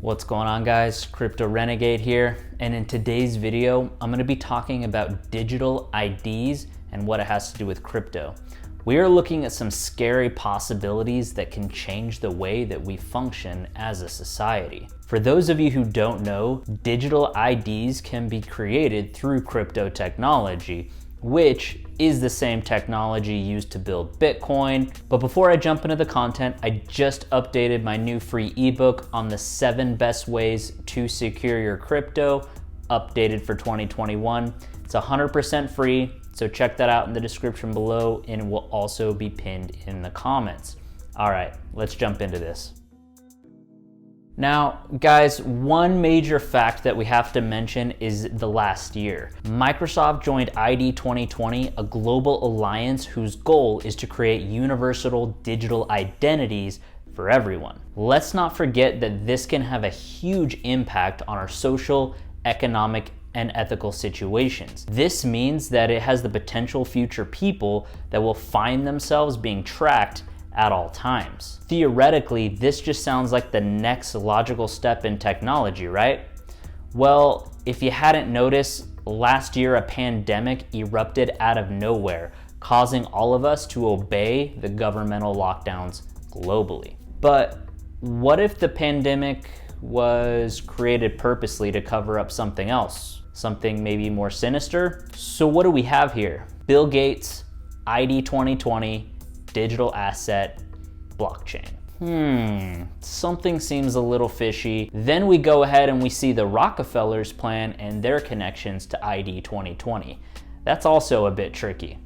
What's going on, guys? Crypto Renegade here, and in today's video I'm going to be talking about digital IDs and what it has to do with crypto. We are looking at some scary possibilities that can change the way that we function as a society. For those of you who don't know, digital IDs can be created through crypto technology, which is the same technology used to build Bitcoin. But before I jump into the content, I just updated my new free ebook on the 7 best ways to secure your crypto, updated for 2021. It's 100% free, so check that out in the description below, and it will also be pinned in the comments. All right, let's jump into this. Now, guys, one major fact that we have to mention is the last year. Microsoft joined ID2020, a global alliance whose goal is to create universal digital identities for everyone. Let's not forget that this can have a huge impact on our social, economic, and ethical situations. This means that it has the potential future people that will find themselves being tracked at all times. Theoretically, this just sounds like the next logical step in technology, right? Well, if you hadn't noticed, last year a pandemic erupted out of nowhere, causing all of us to obey the governmental lockdowns globally. But what if the pandemic was created purposely to cover up something else? Something maybe more sinister? So what do we have here? Bill Gates, ID2020, digital asset, blockchain. Something seems a little fishy. Then we go ahead and we see the Rockefellers plan and their connections to ID2020. That's also a bit tricky.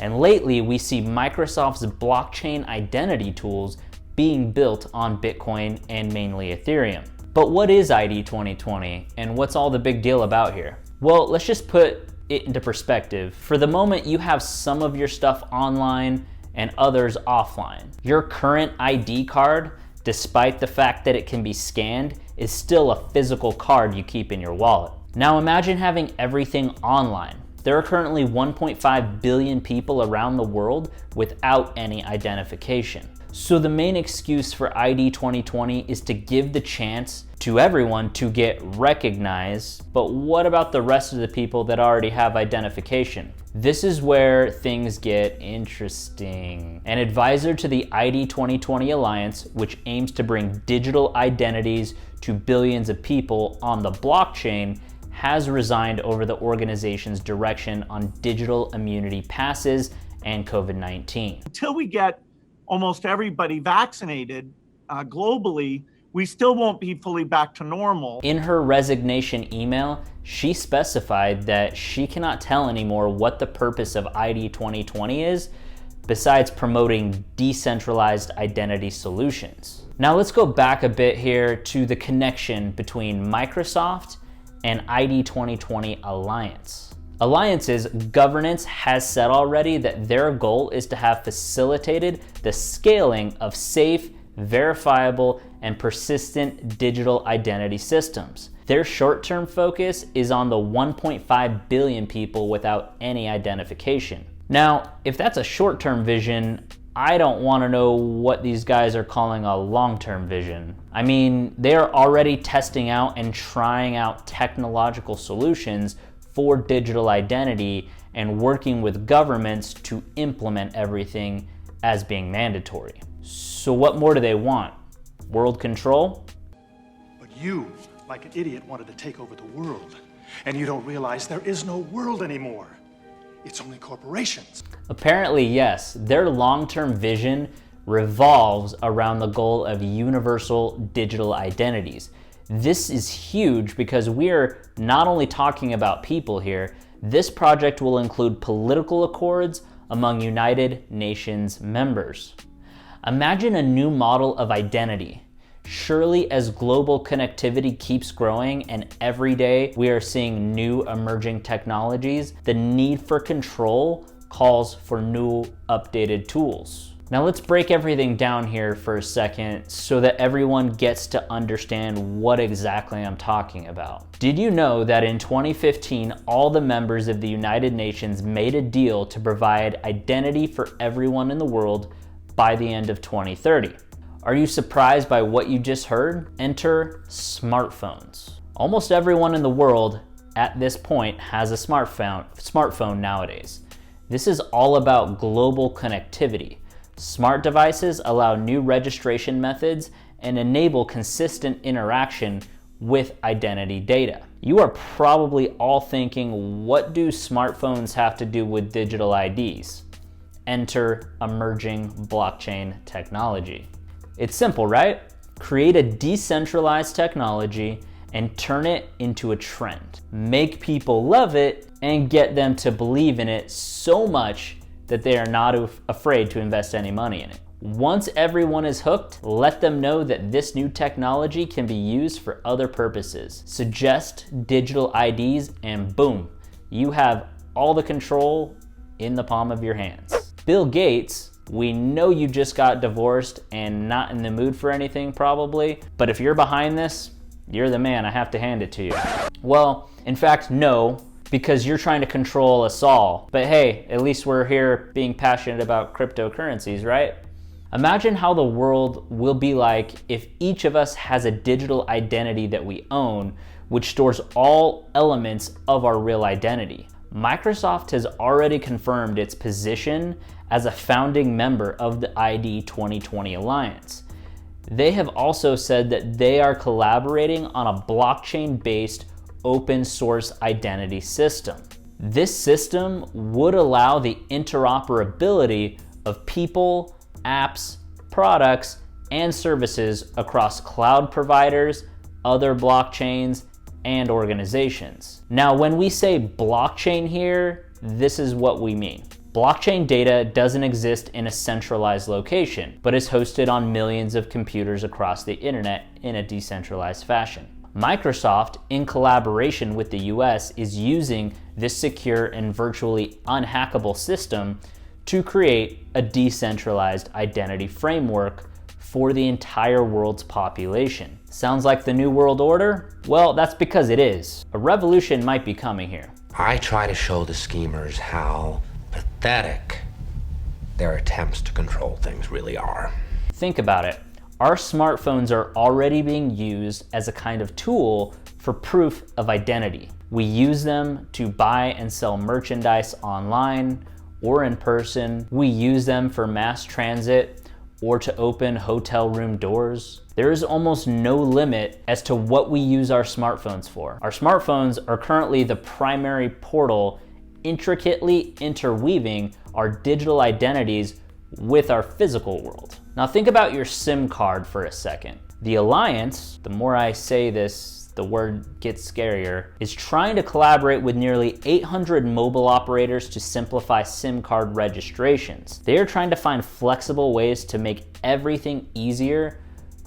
And lately we see Microsoft's blockchain identity tools being built on Bitcoin and mainly Ethereum. But what is ID2020 and what's all the big deal about here? Well, let's just put it into perspective. For the moment, you have some of your stuff online and others offline. Your current ID card, despite the fact that it can be scanned, is still a physical card you keep in your wallet. Now imagine having everything online. There are currently 1.5 billion people around the world without any identification. So the main excuse for ID2020 is to give the chance to everyone to get recognized, but what about the rest of the people that already have identification? This is where things get interesting. An advisor to the ID2020 Alliance, which aims to bring digital identities to billions of people on the blockchain, has resigned over the organization's direction on digital immunity passes and COVID-19. Until we get almost everybody vaccinated globally, we still won't be fully back to normal. In her resignation email, she specified that she cannot tell anymore what the purpose of ID2020 is, besides promoting decentralized identity solutions. Now let's go back a bit here to the connection between Microsoft and ID2020 Alliance. Alliance's governance has said already that their goal is to have facilitated the scaling of safe, verifiable, and persistent digital identity systems. Their short-term focus is on the 1.5 billion people without any identification. Now, if that's a short-term vision, I don't want to know what these guys are calling a long-term vision. I mean, they are already testing out and trying out technological solutions for digital identity and working with governments to implement everything as being mandatory. So what more do they want? World control? But you, like an idiot, wanted to take over the world. And you don't realize there is no world anymore. It's only corporations. Apparently, yes. Their long-term vision revolves around the goal of universal digital identities. This is huge because we are not only talking about people here. This project will include political accords among United Nations members. Imagine a new model of identity. Surely as global connectivity keeps growing and every day we are seeing new emerging technologies, the need for control calls for new updated tools. Now let's break everything down here for a second so that everyone gets to understand what exactly I'm talking about. Did you know that in 2015, all the members of the United Nations made a deal to provide identity for everyone in the world by the end of 2030? Are you surprised by what you just heard? Enter smartphones. Almost everyone in the world at this point has a smartphone nowadays. This is all about global connectivity. Smart devices allow new registration methods and enable consistent interaction with identity data. You are probably all thinking, what do smartphones have to do with digital IDs? Enter emerging blockchain technology. It's simple, right? Create a decentralized technology and turn it into a trend. Make people love it and get them to believe in it so much that they are not afraid to invest any money in it. Once everyone is hooked, let them know that this new technology can be used for other purposes. Suggest digital IDs and boom, you have all the control in the palm of your hands. Bill Gates, we know you just got divorced and not in the mood for anything probably, but if you're behind this, you're the man, I have to hand it to you. Well, in fact, no, because you're trying to control us all. But hey, at least we're here being passionate about cryptocurrencies, right? Imagine how the world will be like if each of us has a digital identity that we own, which stores all elements of our real identity. Microsoft has already confirmed its position as a founding member of the ID2020 Alliance. They have also said that they are collaborating on a blockchain-based open source identity system. This system would allow the interoperability of people, apps, products, and services across cloud providers, other blockchains, and organizations. Now, when we say blockchain here, this is what we mean. Blockchain data doesn't exist in a centralized location, but is hosted on millions of computers across the internet in a decentralized fashion. Microsoft, in collaboration with the US, is using this secure and virtually unhackable system to create a decentralized identity framework for the entire world's population. Sounds like the New World Order? Well, that's because it is. A revolution might be coming here. I try to show the schemers how pathetic their attempts to control things really are. Think about it. Our smartphones are already being used as a kind of tool for proof of identity. We use them to buy and sell merchandise online or in person. We use them for mass transit or to open hotel room doors. There is almost no limit as to what we use our smartphones for. Our smartphones are currently the primary portal intricately interweaving our digital identities with our physical world. Now think about your SIM card for a second. The Alliance, the more I say this, the word gets scarier, is trying to collaborate with nearly 800 mobile operators to simplify SIM card registrations. They are trying to find flexible ways to make everything easier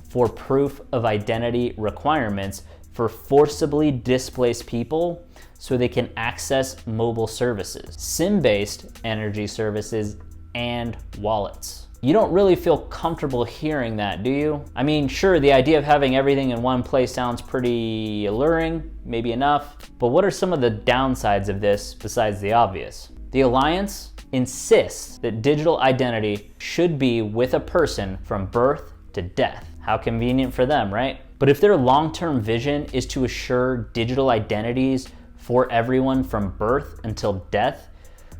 for proof of identity requirements for forcibly displaced people so they can access mobile services, SIM-based energy services, and wallets. You don't really feel comfortable hearing that, do you? I mean, sure, the idea of having everything in one place sounds pretty alluring, maybe enough, but what are some of the downsides of this besides the obvious? The Alliance insists that digital identity should be with a person from birth to death. How convenient for them, right? But if their long-term vision is to assure digital identities for everyone from birth until death,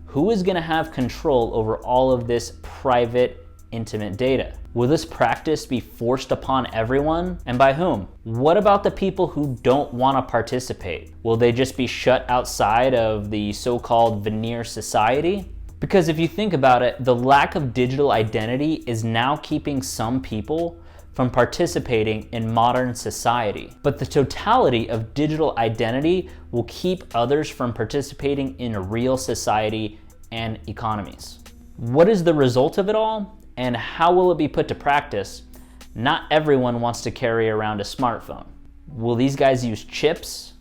who is going to have control over all of this private, intimate data? Will this practice be forced upon everyone? And by whom? What about the people who don't want to participate? Will they just be shut outside of the so-called veneer society? Because if you think about it, the lack of digital identity is now keeping some people from participating in modern society. But the totality of digital identity will keep others from participating in a real society and economies. What is the result of it all, and how will it be put to practice? Not everyone wants to carry around a smartphone. Will these guys use chips?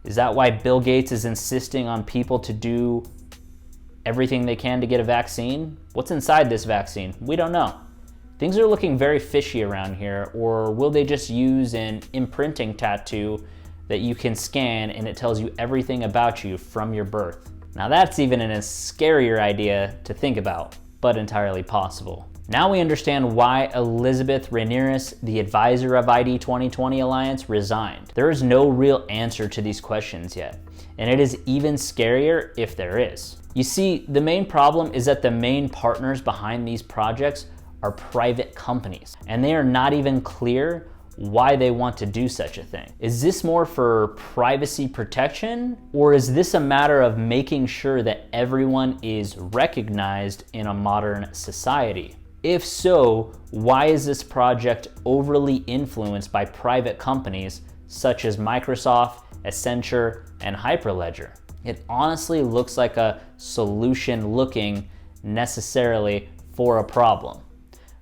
Is that why Bill Gates is insisting on people to do everything they can to get a vaccine? What's inside this vaccine? We don't know. Things are looking very fishy around here. Or will they just use an imprinting tattoo that you can scan and it tells you everything about you from your birth? Now that's even a scarier idea to think about, but entirely possible. Now we understand why Elizabeth Ramirez, the advisor of ID2020 Alliance, resigned. There is no real answer to these questions yet, and it is even scarier if there is. You see, the main problem is that the main partners behind these projects are private companies, and they are not even clear why they want to do such a thing. Is this more for privacy protection, or is this a matter of making sure that everyone is recognized in a modern society? If so, why is this project overly influenced by private companies such as Microsoft, Accenture, and Hyperledger? It honestly looks like a solution looking necessarily for a problem.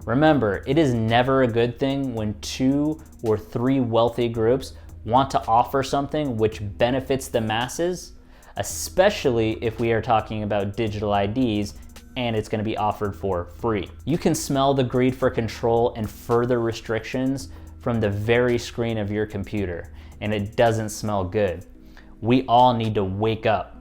Remember, it is never a good thing when 2 or 3 wealthy groups want to offer something which benefits the masses, especially if we are talking about digital IDs and it's going to be offered for free. You can smell the greed for control and further restrictions from the very screen of your computer, and it doesn't smell good. We all need to wake up.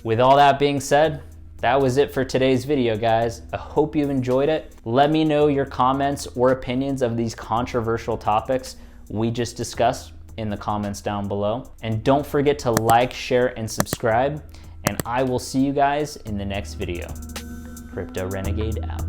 With all that being said, that was it for today's video, guys. I hope you enjoyed it. Let me know your comments or opinions of these controversial topics we just discussed in the comments down below. And don't forget to like, share, and subscribe. And I will see you guys in the next video. Crypto Renegade out.